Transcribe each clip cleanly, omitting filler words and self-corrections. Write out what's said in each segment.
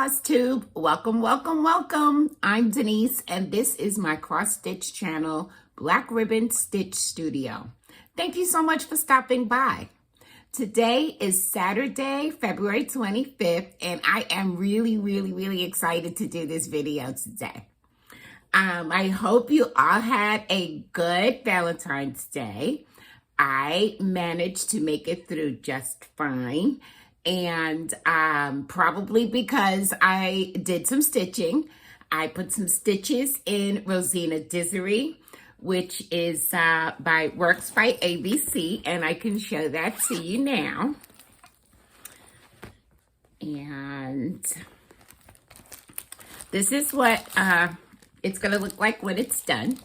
Flosstube. Welcome, welcome, welcome. I'm Denise, and this is my cross-stitch channel, Black Ribbon Stitch Studio. Thank you so much for stopping by. Today is Saturday, February 25th, and I am really excited to do this video today. I hope you all had a good Valentine's Day. I managed to make it through just fine. And probably because I did some stitching. I put some stitches in Rosina Dizery, which is by Works by ABC, and I can show that to you now. And this is what it's going to look like when it's done.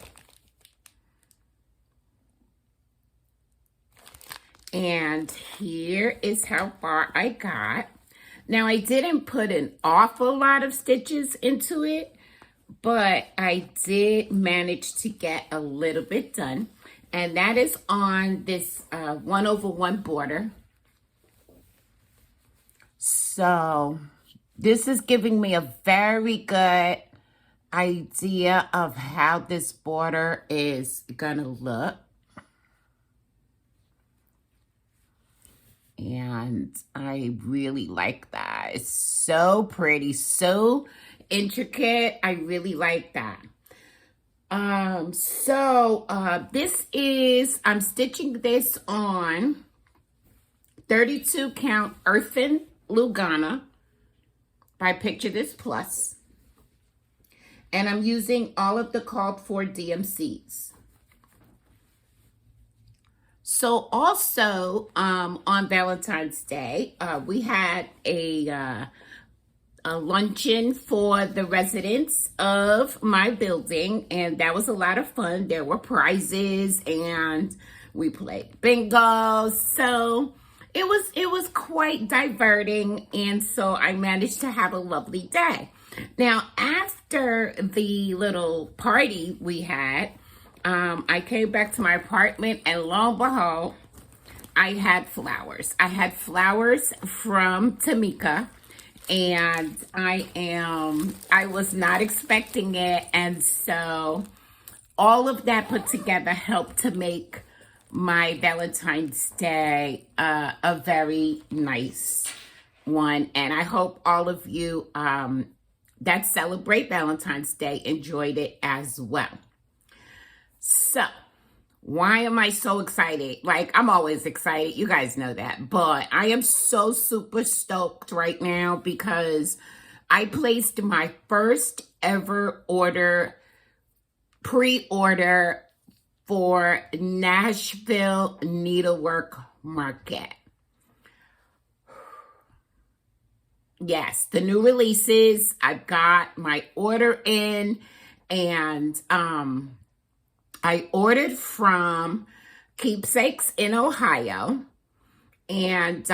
And here is how far I got. Now, I didn't put an awful lot of stitches into it, but I did manage to get a little bit done. And that is on this 1/1 border. So this is giving me a very good idea of how this border is gonna look. And I really like that. It's so pretty, so intricate. I really like that. This is, I'm stitching this on 32 count Earthen Lugana by Picture This Plus. And I'm using all of the called for DMCs. So also on Valentine's Day, we had a luncheon for the residents of my building, and that was a lot of fun. There were prizes, and we played bingo. So it was quite diverting, and so I managed to have a lovely day. Now, after the little party we had, I came back to my apartment, and lo and behold, I had flowers. I had flowers from Tamika, and I was not expecting it. And so all of that put together helped to make my Valentine's Day a very nice one. And I hope all of you that celebrate Valentine's Day enjoyed it as well. So, why am I so excited? Like, I'm always excited. You guys know that. But I am so super stoked right now because I placed my first ever pre-order for Nashville Needlework Market. Yes, the new releases. I've got my order in, and I ordered from Keepsakes in Ohio, and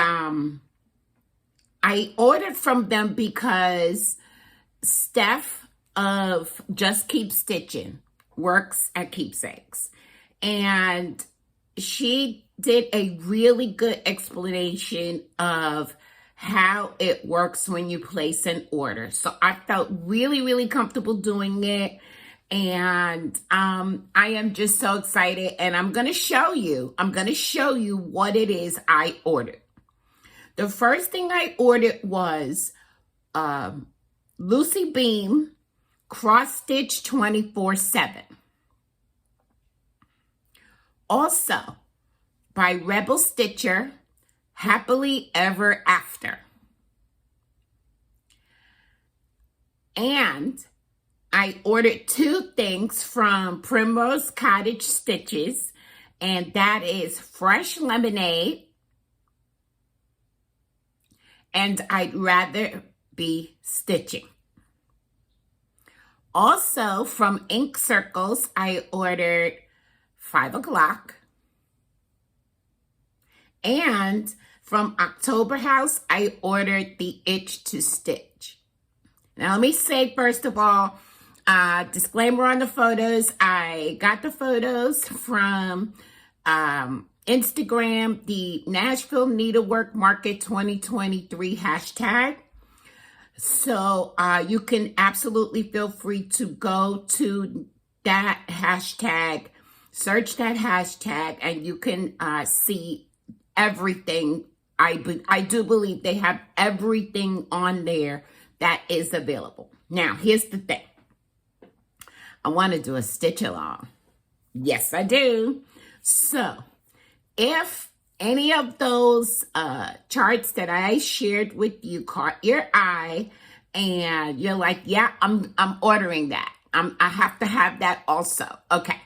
I ordered from them because Steph of Just Keep Stitching works at Keepsakes, and she did a really good explanation of how it works when you place an order. So I felt really comfortable doing it. And I am just so excited, and I'm going to show you what it is I ordered. The first thing I ordered was Lucy Beam Cross Stitch 24/7. Also by Rebel Stitcher, Happily Ever After. And I ordered two things from Primrose Cottage Stitches, and that is Fresh Lemonade and I'd Rather Be Stitching. Also from Ink Circles, I ordered 5 o'clock. And from October House, I ordered the Itch to Stitch. Now let me say, first of all, disclaimer on the photos. I got the photos from Instagram, the Nashville Needlework Market 2023 hashtag. So you can absolutely feel free to go to that hashtag, search that hashtag, and you can see everything. I do believe they have everything on there that is available. Now, here's the thing. I want to do a stitch along. Yes, I do. So, if any of those charts that I shared with you caught your eye and you're like, yeah, I'm ordering that. I have to have that also. Okay,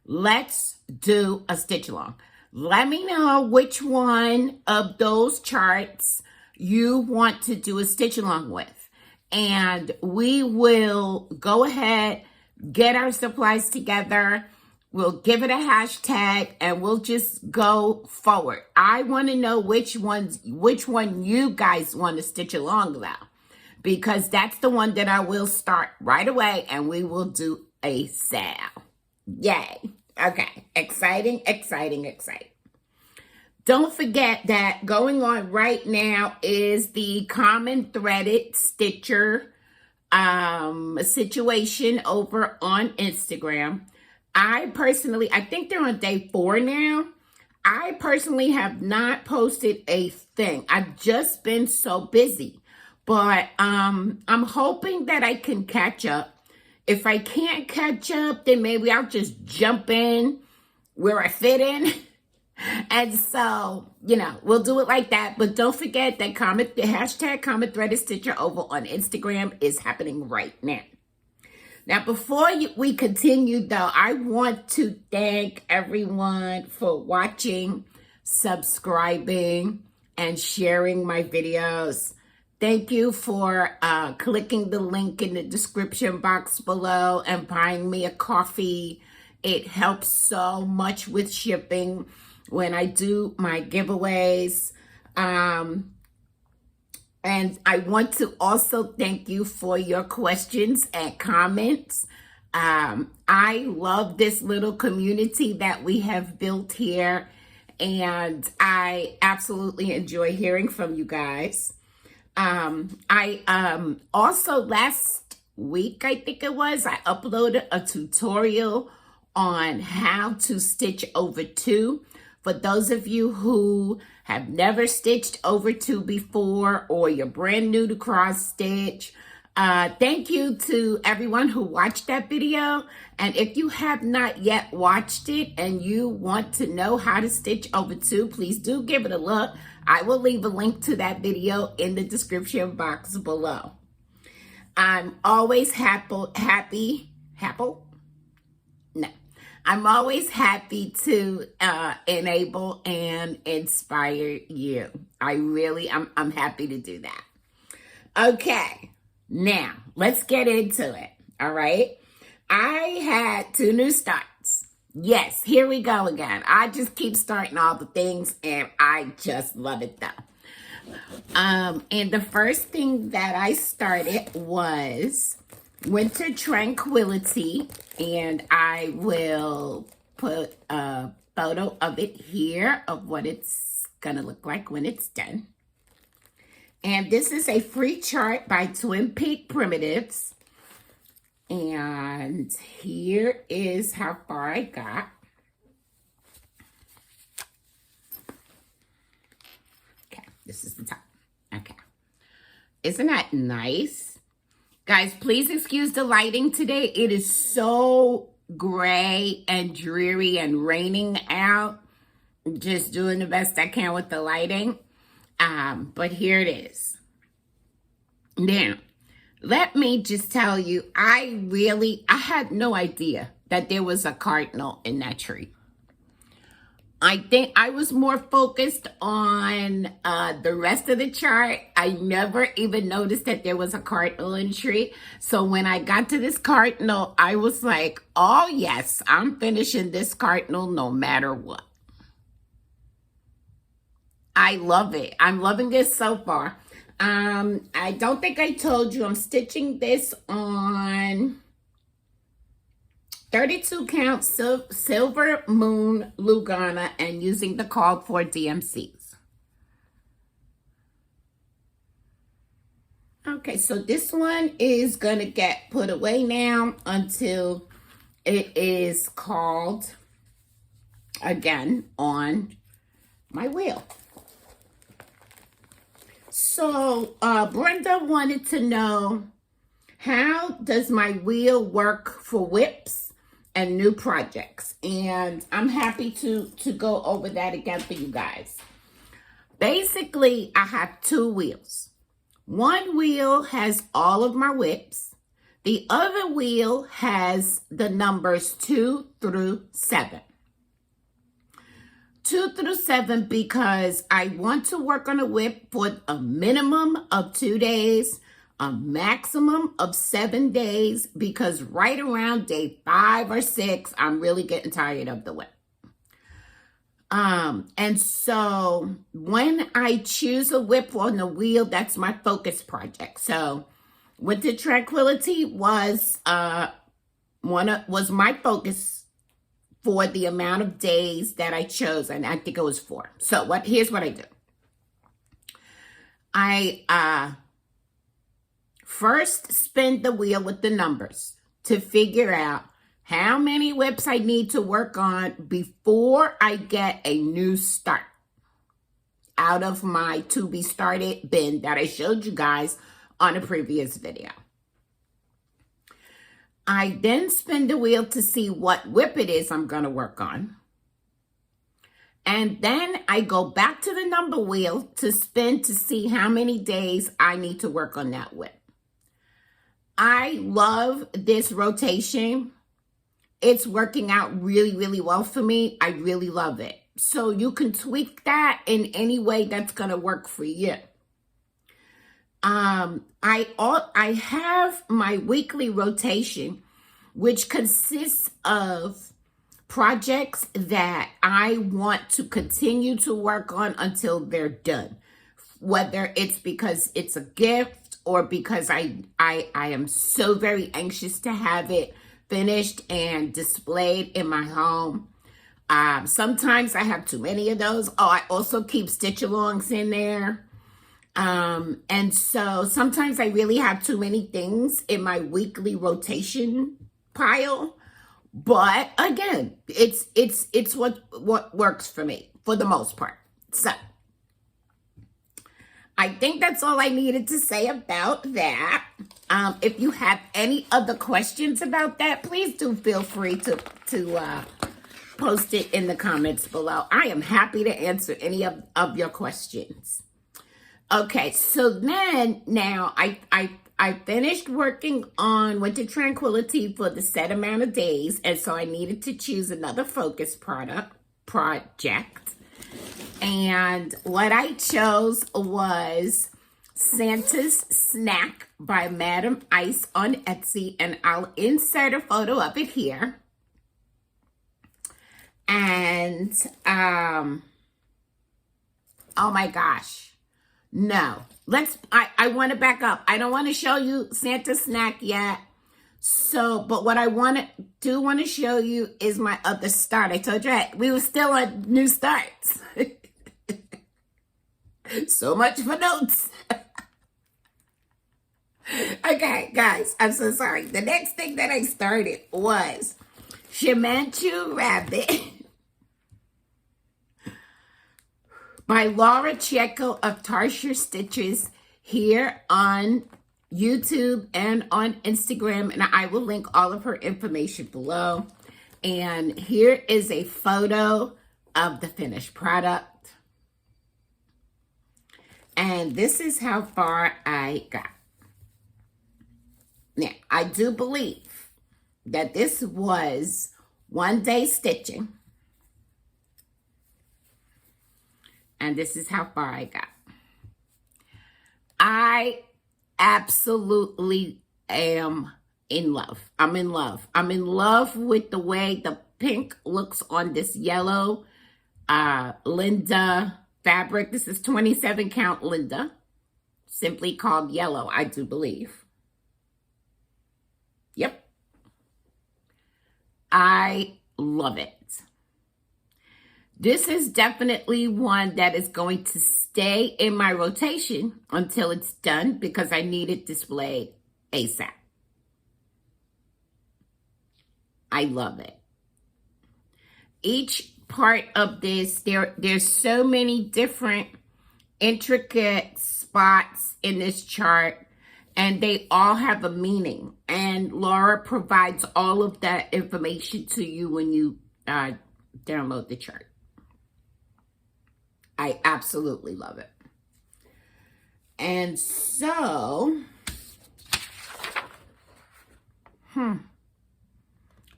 let's do a stitch along. Let me know which one of those charts you want to do a stitch along with. And we will go ahead, get our supplies together. We'll give it a hashtag and we'll just go forward. I want to know which one you guys want to stitch along with, because that's the one that I will start right away and we will do a sale. Yay. Okay. Exciting, exciting, exciting. Don't forget that going on right now is the common threaded stitcher situation over on Instagram. I think they're on day 4 now. I personally have not posted a thing. I've just been so busy. But I'm hoping that I can catch up. If I can't catch up, then maybe I'll just jump in where I fit in. And so, we'll do it like that. But don't forget that the hashtag Common Threaded Stitcher over on Instagram is happening right now. Now, before we continue, though, I want to thank everyone for watching, subscribing, and sharing my videos. Thank you for clicking the link in the description box below and buying me a coffee. It helps so much with shipping when I do my giveaways. And I want to also thank you for your questions and comments. I love this little community that we have built here, and I absolutely enjoy hearing from you guys. I also last week, I think it was, I uploaded a tutorial on how to stitch over 2. For those of you who have never stitched over 2 before, or you're brand new to cross stitch, thank you to everyone who watched that video. And if you have not yet watched it and you want to know how to stitch over 2, please do give it a look. I will leave a link to that video in the description box below. I'm always I'm always happy to enable and inspire you. I'm happy to do that. Okay, now let's get into it. All right. I had 2 new starts. Yes, here we go again. I just keep starting all the things and I just love it though. And the first thing that I started was Winter Tranquility, and I will put a photo of it here of what it's gonna look like when it's done. And this is a free chart by Twin Peak Primitives, and here is how far I got. Okay, this is the top. Okay, isn't that nice? Guys, please excuse the lighting today. It is so gray and dreary and raining out. I'm just doing the best I can with the lighting. But here it is. Now, let me just tell you, I had no idea that there was a cardinal in that tree. I think I was more focused on the rest of the chart. I never even noticed that there was a cardinal in the tree. So when I got to this cardinal, I was like, oh yes, I'm finishing this cardinal no matter what. I love it. I'm loving this so far. I don't think I told you I'm stitching this on 32 count Silver Moon Lugana and using the called for DMCs. Okay, so this one is going to get put away now until it is called again on my wheel. So Brenda wanted to know, how does my wheel work for whips and new projects? And I'm happy to go over that again for you guys. Basically, I have two wheels. One wheel has all of my whips. The other wheel has the numbers 2 through 7. 2 through 7 because I want to work on a whip for a minimum of 2 days, a maximum of 7 days, because right around day 5 or 6, I'm really getting tired of the whip. And so when I choose a whip on the wheel, that's my focus project. So with the Tranquility was my focus for the amount of days that I chose, and I think it was 4. So here's what I do. I first spin the wheel with the numbers to figure out how many whips I need to work on before I get a new start out of my to be started bin that I showed you guys on a previous video. I then spin the wheel to see what whip it is I'm going to work on. And then I go back to the number wheel to spin to see how many days I need to work on that whip. I love this rotation. It's working out really, really well for me. I really love it. So you can tweak that in any way that's going to work for you. I have my weekly rotation, which consists of projects that I want to continue to work on until they're done. Whether it's because it's a gift or because I am so very anxious to have it finished and displayed in my home. Sometimes I have too many of those. Oh, I also keep stitch-alongs in there. And so sometimes I really have too many things in my weekly rotation pile. But again, it's what works for me for the most part. So I think that's all I needed to say about that. If you have any other questions about that, please do feel free to post it in the comments below. I am happy to answer any of your questions. Okay, so then now I finished working on Winter Tranquility for the set amount of days, and so I needed to choose another focus project. And what I chose was Santa's Snack by Madam Ice on Etsy, and I'll insert a photo of it here. And oh my gosh, no, I want to back up. I don't want to show you Santa's Snack yet. So, but what I want to show you is my other start. I told you we were still on new starts. So much for notes. Okay, guys, I'm so sorry. The next thing that I started was Shimanchu Rabbit by Laura Chieko of Tarsher Stitches here on YouTube and on Instagram, and I will link all of her information below. And here is a photo of the finished product. And this is how far I got. Now, I do believe that this was 1 day stitching. And this is how far I got. I absolutely am in love. I'm in love. I'm in love with the way the pink looks on this yellow Linda fabric. This is 27 count Linda, simply called yellow, I do believe. Yep. I love it. This is definitely one that is going to stay in my rotation until it's done because I need it displayed ASAP. I love it. Each part of this, there's so many different intricate spots in this chart, and they all have a meaning. And Laura provides all of that information to you when you download the chart. I absolutely love it. And so,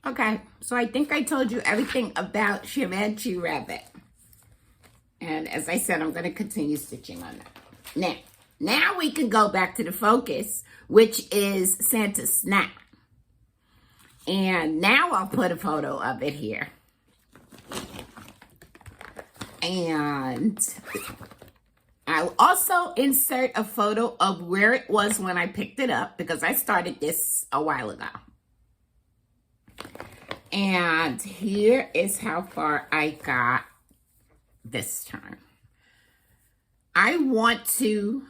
okay, so I think I told you everything about Shimanchu Rabbit. And as I said, I'm going to continue stitching on that. Now we can go back to the focus, which is Santa's Snap. And now I'll put a photo of it here. And I'll also insert a photo of where it was when I picked it up, because I started this a while ago. And here is how far I got this time. I want to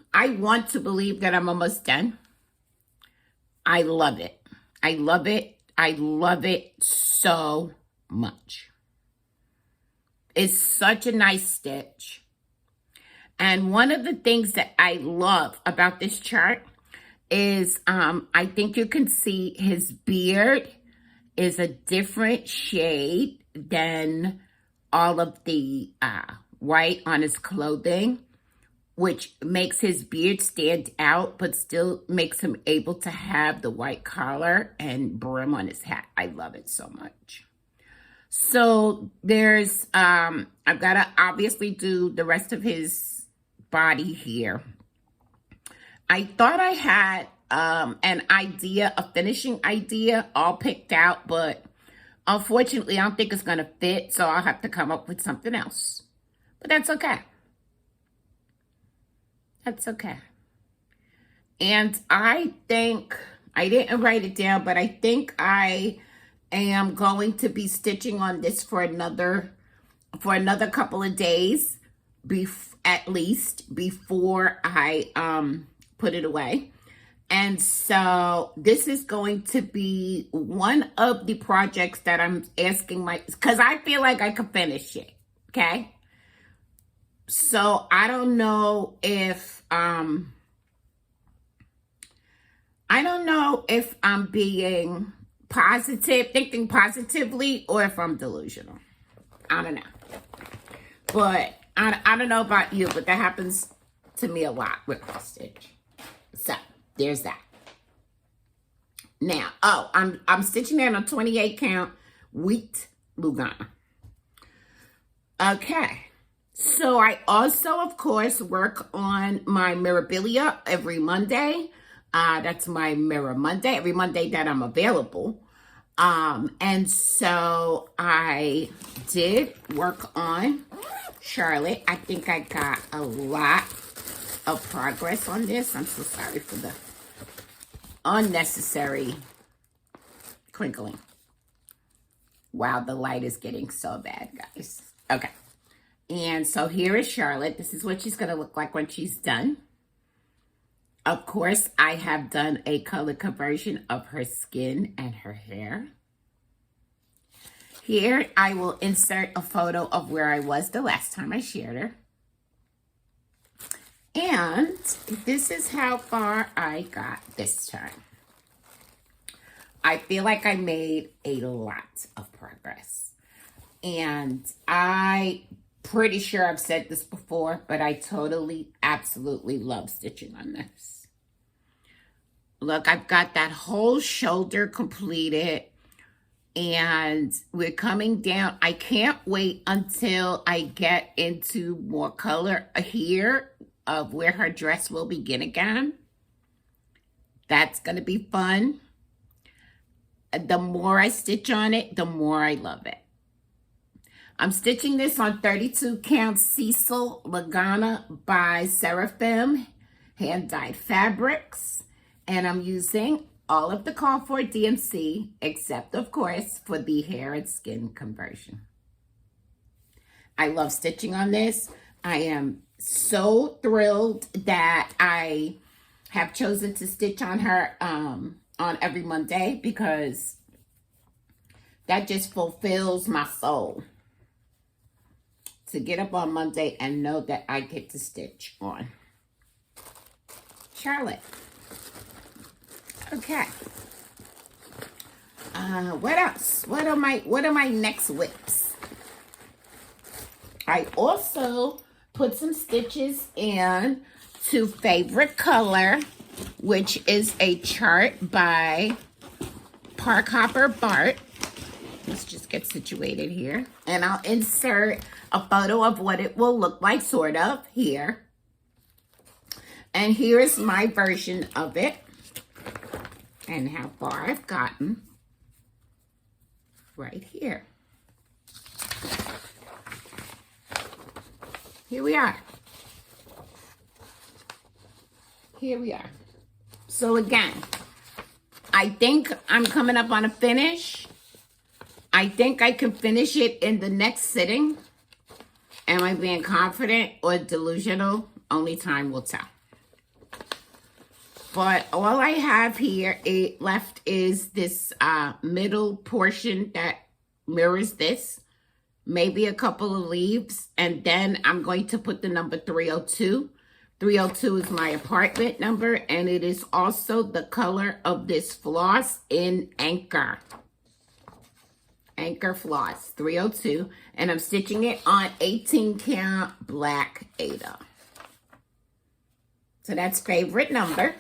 believe that I'm almost done. I love it. I love it. I love it so much. It's such a nice stitch. And one of the things that I love about this chart is I think you can see his beard is a different shade than all of the white on his clothing, which makes his beard stand out, but still makes him able to have the white collar and brim on his hat. I love it so much. So there's, I've got to obviously do the rest of his body here. I thought I had an idea, a finishing idea all picked out, but unfortunately, I don't think it's going to fit, so I'll have to come up with something else. But that's okay. That's okay. And I think, I didn't write it down, but I think I am going to be stitching on this for another couple of days, at least, before I put it away. And so this is going to be one of the projects that I'm asking because I feel like I could finish it, okay? So I don't know if I'm being positive, thinking positively, or if I'm delusional. I don't know. But I don't know about you, but that happens to me a lot with cross stitch. So there's that. Now, I'm stitching in a 28 count wheat Lugana. Okay. So I also, of course, work on my Mirabilia every Monday. That's my Mirror Monday, every Monday that I'm available. And so I did work on Charlotte. I think I got a lot of progress on this. I'm so sorry for the unnecessary crinkling. Wow, the light is getting so bad, guys. Okay. And so here is Charlotte. This is what she's going to look like when she's done. Of course, I have done a color conversion of her skin and her hair. Here, I will insert a photo of where I was the last time I shared her. And this is how far I got this time. I feel like I made a lot of progress. And I'm pretty sure I've said this before, but I totally, absolutely love stitching on this. Look, I've got that whole shoulder completed. And we're coming down. I can't wait until I get into more color here of where her dress will begin again. That's going to be fun. The more I stitch on it, the more I love it. I'm stitching this on 32 count Cecil Lagana by Seraphim hand-dyed fabrics. And I'm using all of the call for DMC, except, of course, for the hair and skin conversion. I love stitching on this. I am so thrilled that I have chosen to stitch on her on every Monday, because that just fulfills my soul to get up on Monday and know that I get to stitch on Charlotte. Okay. What else? What are my next whips? I also put some stitches in to Favorite Color, which is a chart by Park Hopper Bart. Let's just get situated here. And I'll insert a photo of what it will look like, sort of, here. And here's my version of it and how far I've gotten right here. Here we are. Here we are. So again, I think I'm coming up on a finish. I think I can finish it in the next sitting. Am I being confident or delusional? Only time will tell. But all I have here left is this middle portion that mirrors this. Maybe a couple of leaves. And then I'm going to put the number 302. 302 is my apartment number. And it is also the color of this floss in Anchor. Anchor floss, 302. And I'm stitching it on 18 count black Aida. So that's favorite number.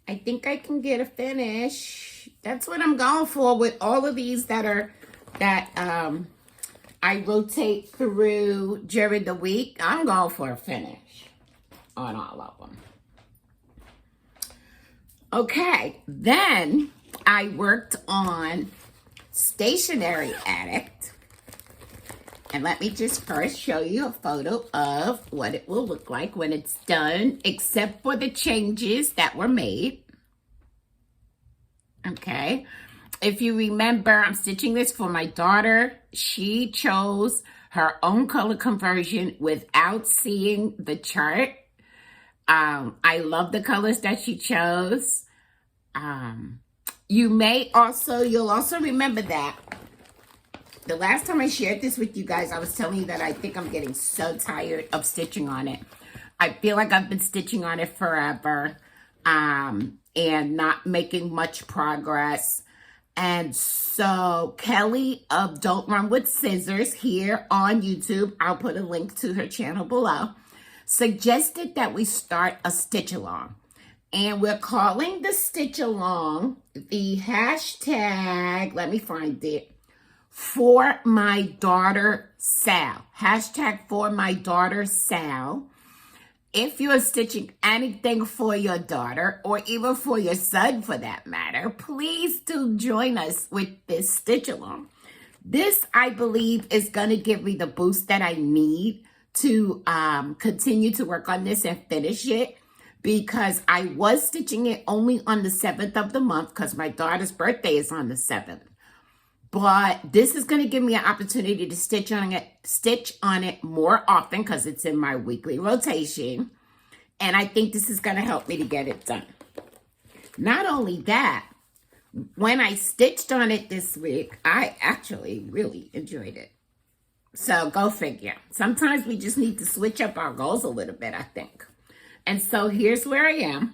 I think I can get a finish. That's what I'm going for with all of these that I rotate through during the week. I'm going for a finish on all of them. Okay, then I worked on Stationery Addict. And let me just first show you a photo of what it will look like when it's done, except for the changes that were made. Okay. If you remember, I'm stitching this for my daughter. She chose her own color conversion without seeing the chart. I love the colors that she chose. You'll also remember that the last time I shared this with you guys, I was telling you that I think I'm getting so tired of stitching on it. I feel like I've been stitching on it forever and not making much progress. And so Kelly of Don't Run With Scissors here on YouTube, I'll put a link to her channel below, suggested that we start a stitch along. And we're calling the stitch along the hashtag, let me find it, For My Daughter Sal. Hashtag For My Daughter Sal. If you're stitching anything for your daughter, or even for your son for that matter, please do join us with this stitch along. This, I believe, is going to give me the boost that I need to continue to work on this and finish it, because I was stitching it only on the 7th of the month because my daughter's birthday is on the 7th. But this is going to give me an opportunity to stitch on it more often because it's in my weekly rotation. And I think this is going to help me to get it done. Not only that, when I stitched on it this week, I actually really enjoyed it. So go figure. Sometimes we just need to switch up our goals a little bit, I think. And so here's where I am.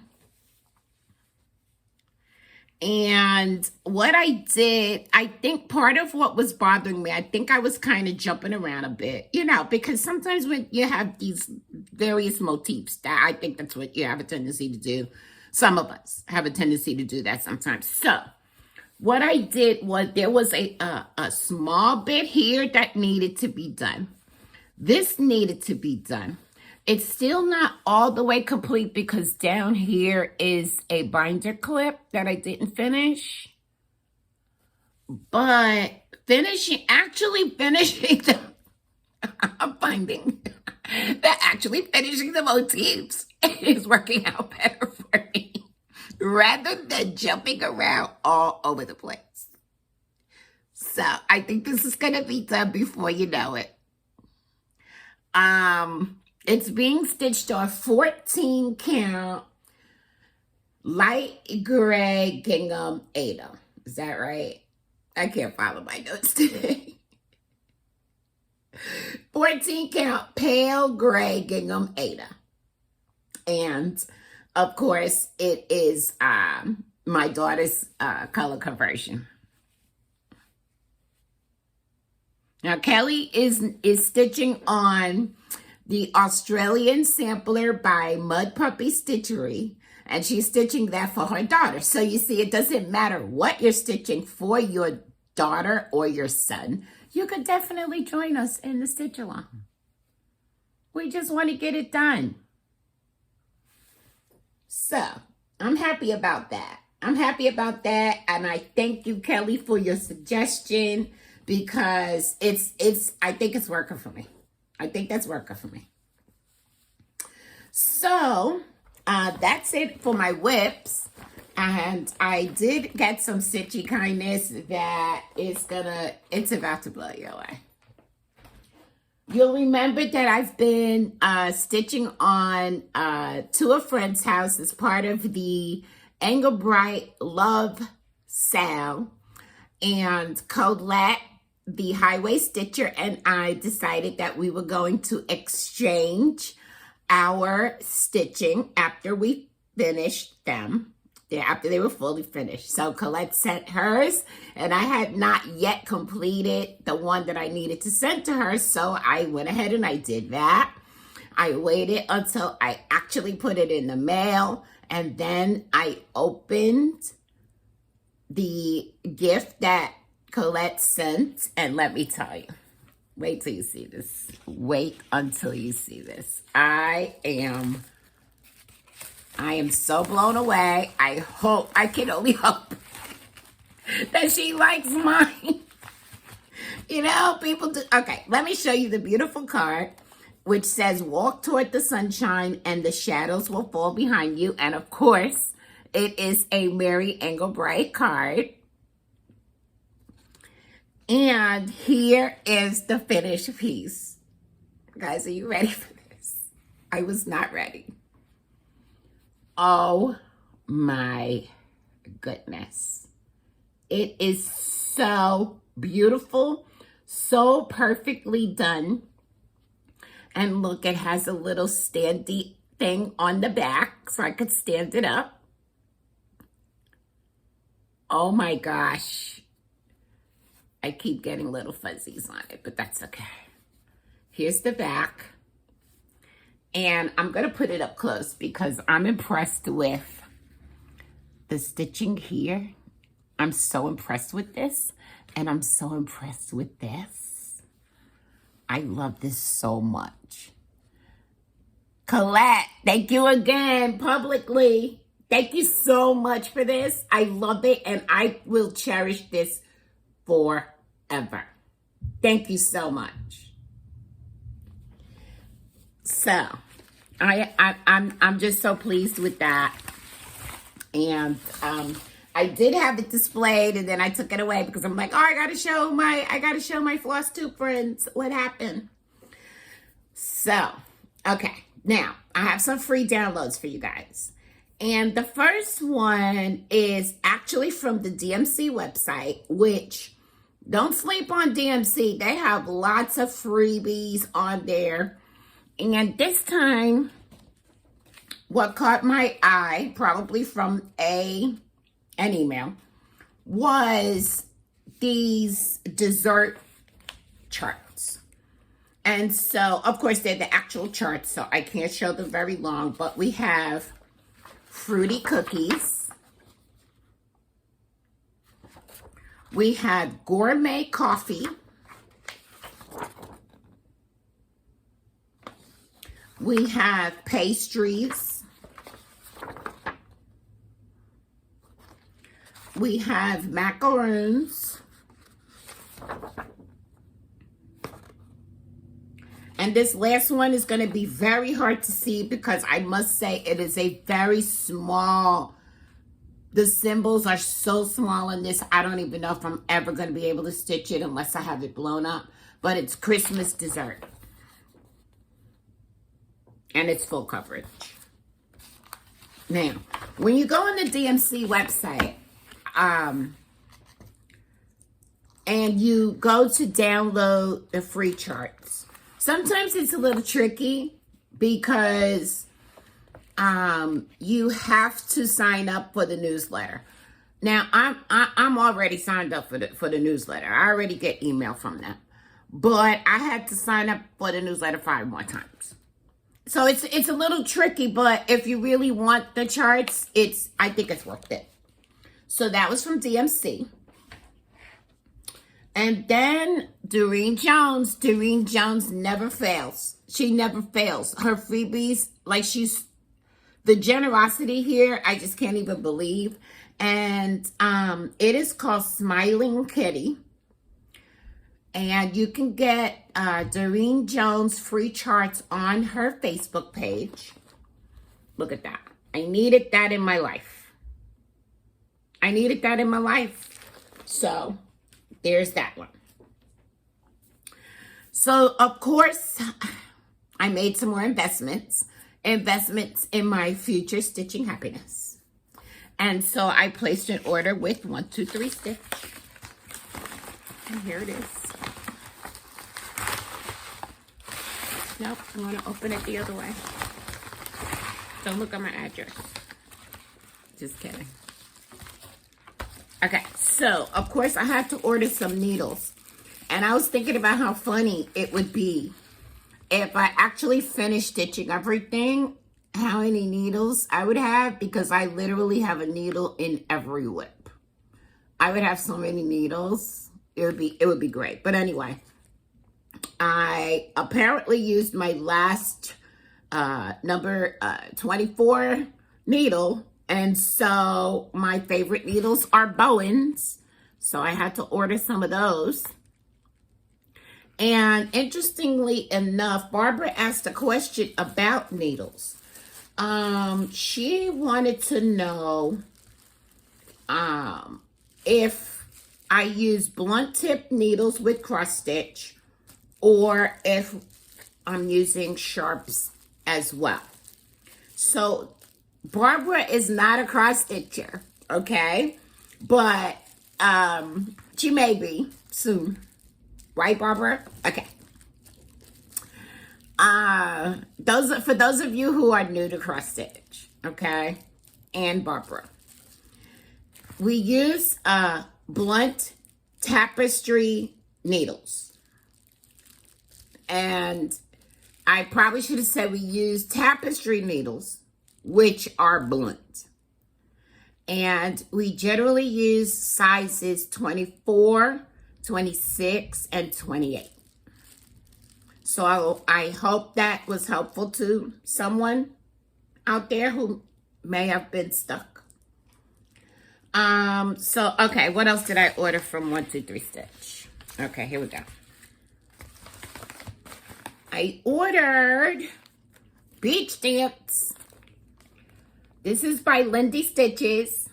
And what I did, I think part of what was bothering me, I think I was kind of jumping around a bit, because sometimes when you have these various motifs, that I think that's what you have a tendency to do. Some of us have a tendency to do that sometimes. So what I did was there was a small bit here that needed to be done. This needed to be done. It's still not all the way complete because down here is a binder clip that I didn't finish. But finishing the binding, finishing the motifs is working out better for me rather than jumping around all over the place. So I think this is going to be done before you know it. It's being stitched on 14 count light gray gingham Ada. Is that right? I can't follow my notes today. 14 count pale gray gingham Ada. And of course it is my daughter's color conversion. Now Kelly is stitching on the Australian sampler by Mud Puppy Stitchery, and she's stitching that for her daughter. So you see, it doesn't matter what you're stitching for your daughter or your son. You could definitely join us in the stitch along. We just want to get it done. So I'm happy about that. And I thank you, Kelly, for your suggestion, because I think it's working for me. I think that's working for me. So that's it for my whips. And I did get some stitchy kindness that it's about to blow you away. You'll remember that I've been stitching on to a friend's house as part of the Engelbright Love Sale. And Colette, the highway stitcher, and I decided that we were going to exchange our stitching after we finished them, after they were fully finished. So Colette sent hers, and I had not yet completed the one that I needed to send to her, so I went ahead and I did that. I waited until I actually put it in the mail, and then I opened the gift that Colette sent, and let me tell you, wait till you see this. Wait until you see this. I am so blown away. I can only hope that she likes mine. You know, people do. Okay, let me show you the beautiful card, which says, walk toward the sunshine and the shadows will fall behind you. And of course, it is a Mary Engelbright card. And here is the finished piece. Guys, are you ready for this? I was not ready. Oh my goodness. It is so beautiful, so perfectly done. And look, it has a little standy thing on the back so I could stand it up. Oh my gosh. I keep getting little fuzzies on it, but that's okay. Here's the back. And I'm going to put it up close because I'm impressed with the stitching here. I'm so impressed with this. And I'm so impressed with this. I love this so much. Colette, thank you again publicly. Thank you so much for this. I love it, and I will cherish this forever. Thank you so much. So, I'm just so pleased with that. And I did have it displayed, and then I took it away because I'm like, oh, I gotta show my Flosstube friends what happened. So, okay, now I have some free downloads for you guys. And the first one is actually from the DMC website, which don't sleep on DMC. They have lots of freebies on there. And this time, what caught my eye, probably from an email, was these dessert charts. And so, of course, they're the actual charts, so I can't show them very long, but we have fruity cookies. We have gourmet coffee. We have pastries. We have macaroons. And this last one is going to be very hard to see because I must say it is a very small The symbols are so small in this, I don't even know if I'm ever going to be able to stitch it unless I have it blown up. But it's Christmas dessert. And it's full coverage. Now, when you go on the DMC website, and you go to download the free charts, sometimes it's a little tricky because you have to sign up for the newsletter. Now, I'm already signed up for the newsletter. I already get email from them, but I had to sign up for the newsletter 5 more times. So it's a little tricky, but if you really want the charts, I think it's worth it. So that was from DMC. And then Doreen Jones never fails. She never fails. Her freebies, like the generosity here, I just can't even believe. And it is called Smiling Kitty. And you can get Doreen Jones free charts on her Facebook page. Look at that. I needed that in my life. So there's that one. So, of course, I made some more investments in my future stitching happiness. And so I placed an order with 123 Stitch. And here it is. Nope, I'm going to open it the other way. Don't look at my address. Just kidding. Okay, so, of course, I had to order some needles. And I was thinking about how funny it would be if I actually finished stitching everything, how many needles I would have, because I literally have a needle in every whip. I would have so many needles. It would be great. But anyway, I apparently used my last number 24 needle, and so my favorite needles are Bowens, so I had to order some of those. And interestingly enough, Barbara asked a question about needles. She wanted to know if I use blunt tip needles with cross stitch or if I'm using sharps as well. So Barbara is not a cross stitcher, okay? But she may be soon. Right, Barbara? Okay. For those of you who are new to cross stitch, okay, and Barbara, we use blunt tapestry needles. And I probably should have said we use tapestry needles, which are blunt. And we generally use sizes 24, 26, and 28. So I hope that was helpful to someone out there who may have been stuck. Okay, what else did I order from 123 Stitch? Okay, here we go. I ordered Beach Dance. This is by Lindy Stitches.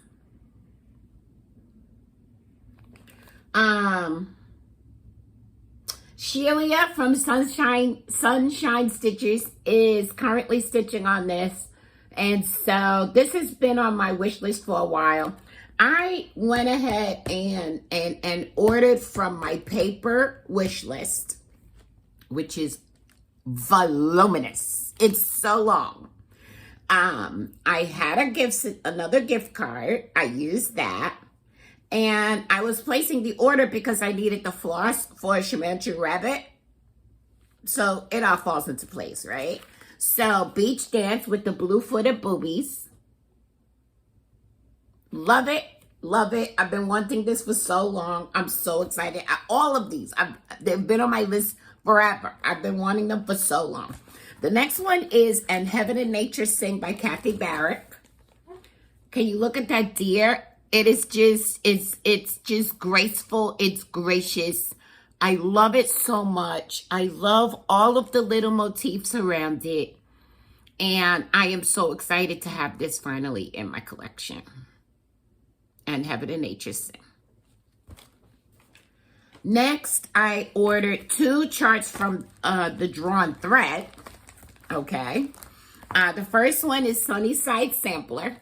Sheila from Sunshine Stitches is currently stitching on this. And so this has been on my wish list for a while. I went ahead and ordered from my paper wish list, which is voluminous. It's so long. I had another gift card. I used that. And I was placing the order because I needed the floss for a Shimanchu Rabbit. So it all falls into place, right? So Beach Dance with the blue-footed boobies. Love it. Love it. I've been wanting this for so long. I'm so excited. All of these, they've been on my list forever. I've been wanting them for so long. The next one is And Heaven and Nature Sing by Kathy Barrett. Can you look at that deer? It is just, it's just graceful. It's gracious. I love it so much. I love all of the little motifs around it. And I am so excited to have this finally in my collection. and Heaven and Nature Sing. Next, I ordered 2 charts from the Drawn Thread. Okay. The first one is Sunnyside Sampler.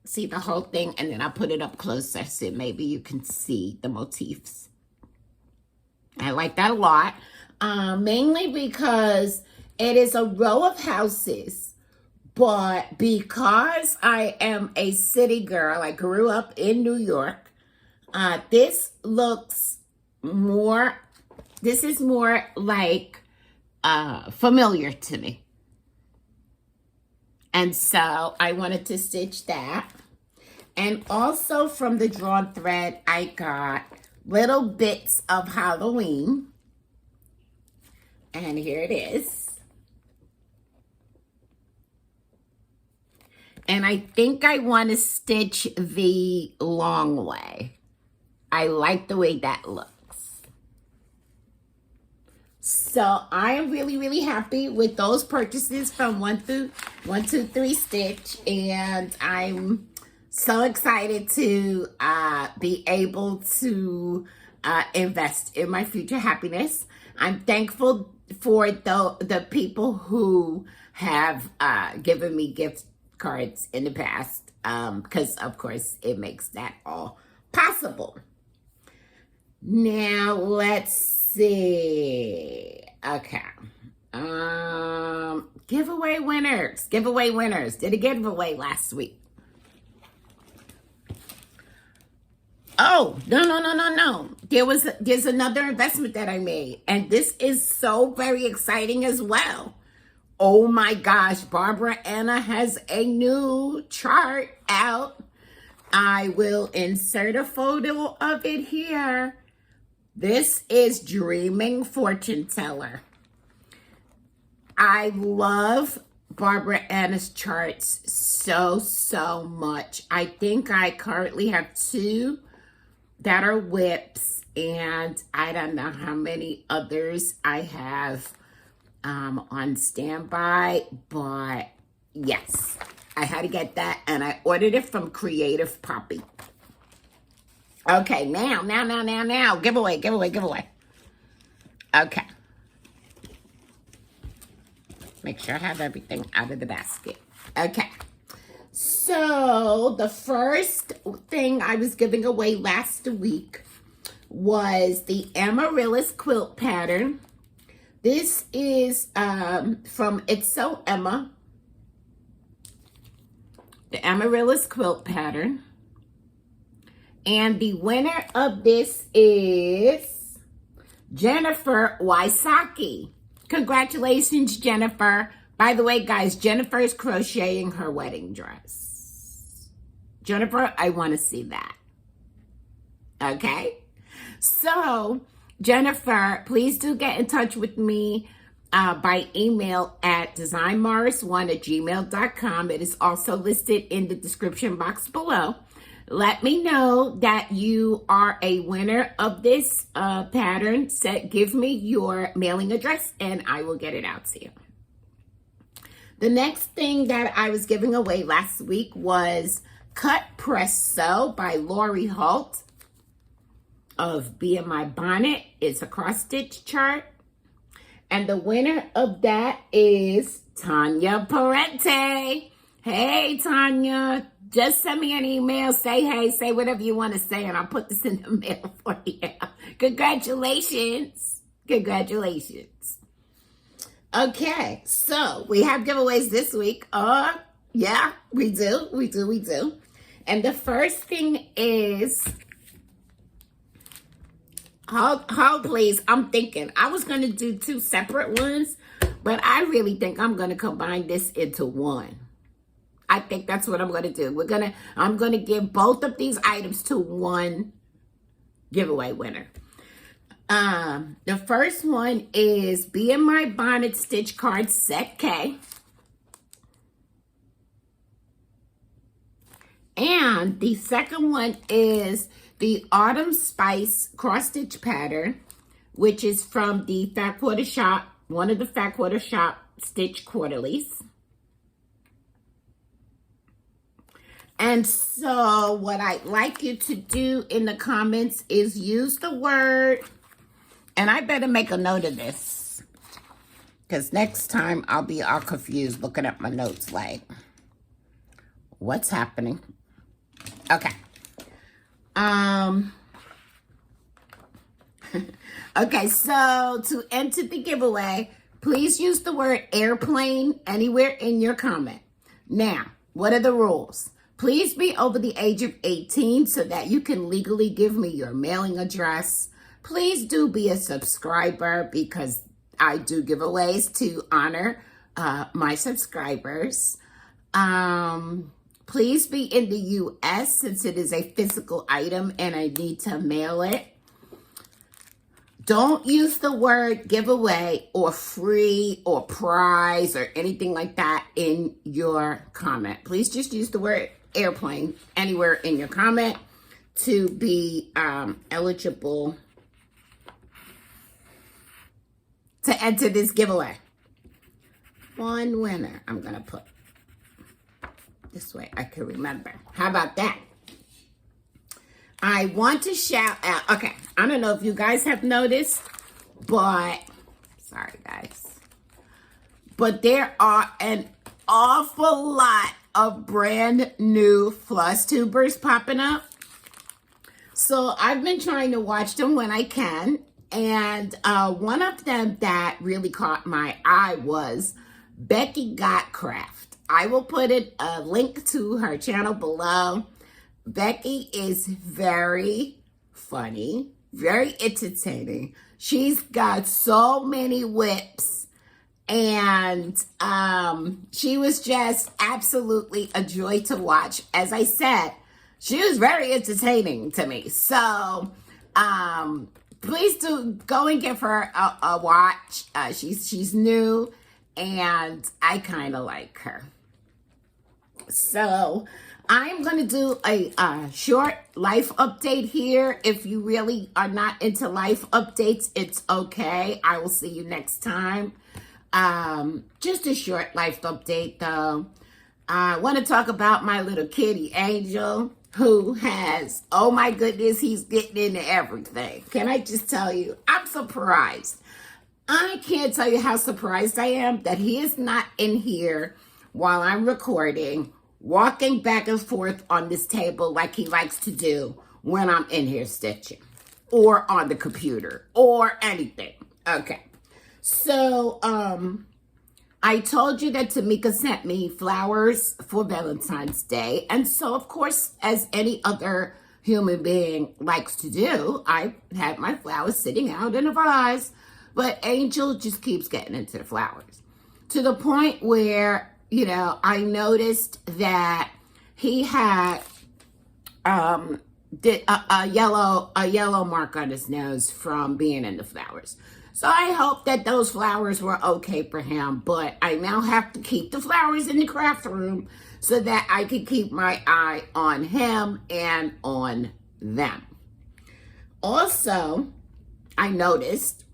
See the whole thing, and then I'll put it up closer so maybe you can see the motifs. I like that a lot, mainly because it is a row of houses, but because I am a city girl, I grew up in New York, this is more like familiar to me. And so I wanted to stitch that. And also from the Drawn Thread, I got little bits of Halloween. And here it is. And I think I want to stitch the long way. I like the way that looks. So I am really, really happy with those purchases from 123 Stitch. And I'm so excited to be able to invest in my future happiness. I'm thankful for the people who have given me gift cards in the past, because of course it makes that all possible. Now let's see. Okay. Giveaway winners. Did a giveaway last week. Oh, no. There's another investment that I made, and this is so very exciting as well. Oh my gosh, Barbara Anna has a new chart out. I will insert a photo of it here. This is Dreaming Fortune Teller. I love Barbara Anna's charts so much. I think I currently have 2 that are whips, and I don't know how many others I have on standby, but yes, I had to get that, and I ordered it from Creative Poppy. Okay, now, giveaway. Okay. Make sure I have everything out of the basket. Okay. So the first thing I was giving away last week was the Amaryllis quilt pattern. This is from It's So Emma. The Amaryllis quilt pattern. And the winner of this is Jennifer Wysocki. Congratulations, Jennifer. By the way, guys, Jennifer is crocheting her wedding dress. Jennifer, I want to see that. Okay? So, Jennifer, please do get in touch with me by email at designmorris1@gmail.com. It is also listed in the description box below. Let me know that you are a winner of this pattern. Give me your mailing address and I will get it out to you. The next thing that I was giving away last week was Cut Press Sew by Lori Holt of Be In My Bonnet. It's a cross stitch chart. And the winner of that is Tanya Parente. Hey, Tanya. Just send me an email, say hey, say whatever you want to say, and I'll put this in the mail for you. Congratulations. Okay, so we have giveaways this week. Yeah, we do. And the first thing is, hold please, I'm thinking. I was going to do 2 separate ones, but I really think I'm going to combine this into one. I think that's what I'm going to do. I'm going to give both of these items to one giveaway winner. The first one is Be In My Bonnet Stitch Card Set K. And the second one is the Autumn Spice Cross Stitch Pattern, which is from the Fat Quarter Shop, one of the Fat Quarter Shop Stitch Quarterlies. And so what I'd like you to do in the comments is use the word, and I better make a note of this, because next time I'll be all confused looking at my notes like, what's happening? Okay. Okay, so to enter the giveaway, please use the word airplane anywhere in your comment. Now, what are the rules? Please be over the age of 18 so that you can legally give me your mailing address. Please do be a subscriber because I do giveaways to honor my subscribers. Please be in the U.S. since it is a physical item and I need to mail it. Don't use the word giveaway or free or prize or anything like that in your comment. Please just use the word airplane anywhere in your comment to be eligible to enter this giveaway. One winner I'm going to put. This way I can remember. How about that? I want to shout out. Okay, I don't know if you guys have noticed, but sorry guys. But there are an awful lot of brand new Flosstubers popping up. So I've been trying to watch them when I can. And one of them that really caught my eye was Becky Got Craft. I will put a link to her channel below. Becky is very funny, very entertaining. She's got so many whips, and she was just absolutely a joy to watch. As I said, she was very entertaining to me. So please do go and give her a watch. She's new, and I kind of like her. So I'm going to do a short life update here. If you really are not into life updates, it's okay. I will see you next time. Just a short life update, though. I want to talk about my little kitty, Angel, who has, oh my goodness, he's getting into everything. Can I just tell you, I'm surprised. I can't tell you how surprised I am that he is not in here while I'm recording, walking back and forth on this table like he likes to do when I'm in here stitching or on the computer or anything. Okay. So, I told you that Tamika sent me flowers for Valentine's Day. And so, of course, as any other human being likes to do, I had my flowers sitting out in a vase. But Angel just keeps getting into the flowers to the point where, you know, I noticed that he had a yellow mark on his nose from being in the flowers. So I hope that those flowers were okay for him, but I now have to keep the flowers in the craft room so that I can keep my eye on him and on them. Also, I noticed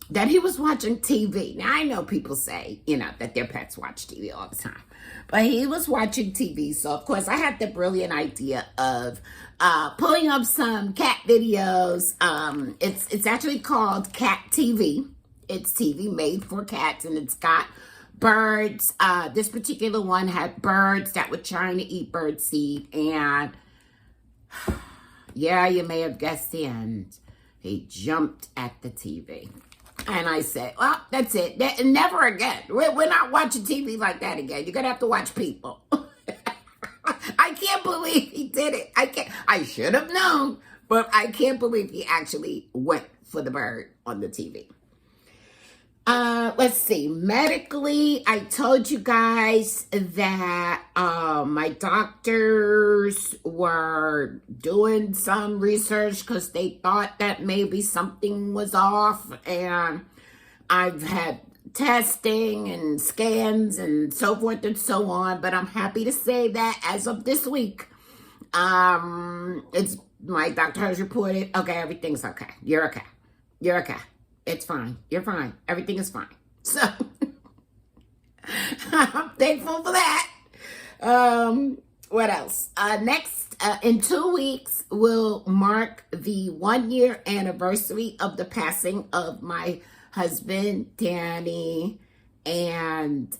that he was watching TV. Now, I know people say, you know, that their pets watch TV all the time, but he was watching TV. So, of course, I had the brilliant idea of pulling up some cat videos. It's actually called Cat TV. It's TV made for cats, and it's got birds. This particular one had birds that were trying to eat birdseed, and yeah, you may have guessed the end. He jumped at the TV. And I said, well, that's it. Never again. We're not watching TV like that again. You're going to have to watch people. I can't believe he did it. I should have known, but I can't believe he actually went for the bird on the TV. Let's see. Medically, I told you guys that my doctors were doing some research because they thought that maybe something was off, and I've had testing and scans and so forth and so on, but I'm happy to say that as of this week, it's my doctor has reported, okay, everything's okay. You're okay. You're okay. It's fine. You're fine. Everything is fine. So I'm thankful for that. What else? Next, in 2 weeks, will mark the 1 year anniversary of the passing of my husband, Danny. And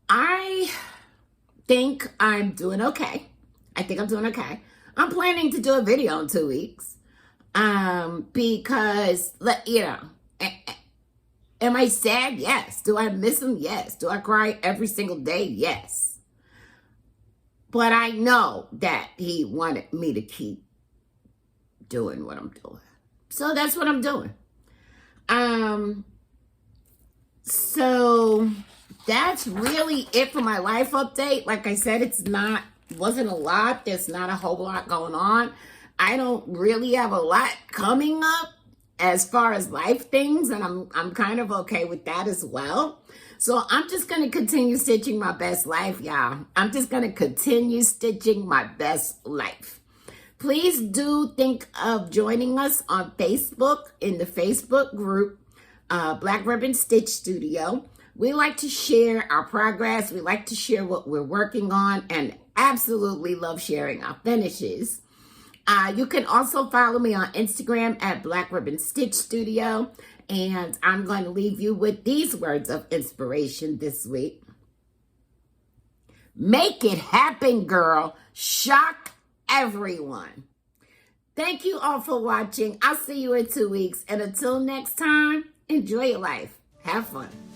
I think I'm doing okay. I'm planning to do a video in 2 weeks. Because, you know, am I sad? Yes. Do I miss him? Yes. Do I cry every single day? Yes. But I know that he wanted me to keep doing what I'm doing. So that's what I'm doing. So that's really it for my life update. Like I said, wasn't a lot. There's not a whole lot going on. I don't really have a lot coming up as far as life things, and I'm kind of okay with that as well. So I'm just going to continue stitching my best life, y'all. I'm just going to continue stitching my best life. Please do think of joining us on Facebook in the Facebook group, Black Ribbon Stitch Studio. We like to share our progress. We like to share what we're working on, and absolutely love sharing our finishes. You can also follow me on Instagram at Black Ribbon Stitch Studio. And I'm going to leave you with these words of inspiration this week. Make it happen, girl. Shock everyone. Thank you all for watching. I'll see you in 2 weeks. And until next time, enjoy your life. Have fun.